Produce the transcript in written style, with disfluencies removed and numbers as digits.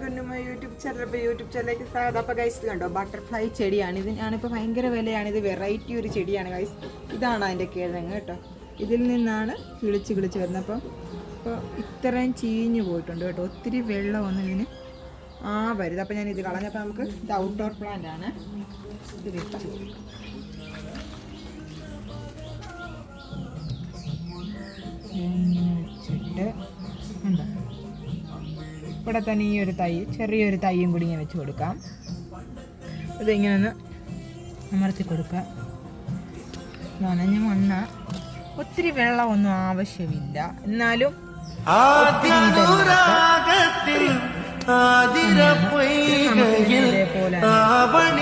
Welcome to my YouTube channel. ഇപ്പോൾ YouTube ചാനലിലേക്ക് സ്വാഗതം. അപ്പോൾ ഗൈസ് കണ്ടോ, ബട്ടർഫ്ലൈ ചെടിയാണ്. ഇതിനാണിപ്പോൾ ഭയങ്കര വിലയാണ്. ഇത് വെറൈറ്റി ഒരു ചെടിയാണ് ഗൈസ്. ഇതാണ് അതിൻ്റെ കിഴങ്ങ് കേട്ടോ. ഇതിൽ നിന്നാണ് കിളിച്ച് വരുന്നത്. അപ്പോൾ ഇത്രയും ചീഞ്ഞു പോയിട്ടുണ്ട് കേട്ടോ. ഒത്തിരി വെള്ളമൊന്നും ഇതിന് വരുത്. അപ്പോൾ ഞാൻ ഇത് കളഞ്ഞപ്പോൾ നമുക്ക് ഇത് ഔട്ട്ഡോർ പ്ലാന്റ് ആണ്. ഇത് വെച്ച് കൊടുക്കും. വെച്ചിട്ട് ഉണ്ടോ, ഇവിടെ തന്നെ ഈ ഒരു തൈ, ചെറിയൊരു തൈയും കൂടി ഇങ്ങനെ വെച്ച് കൊടുക്കാം. ഇതിങ്ങനെ ഒന്ന് അമർത്തി കൊടുക്കാം. നനഞ്ഞ മണ്ണ്, ഒത്തിരി വെള്ളമൊന്നും ആവശ്യമില്ല. എന്നാലും ഇതേപോലെ അവരുടെ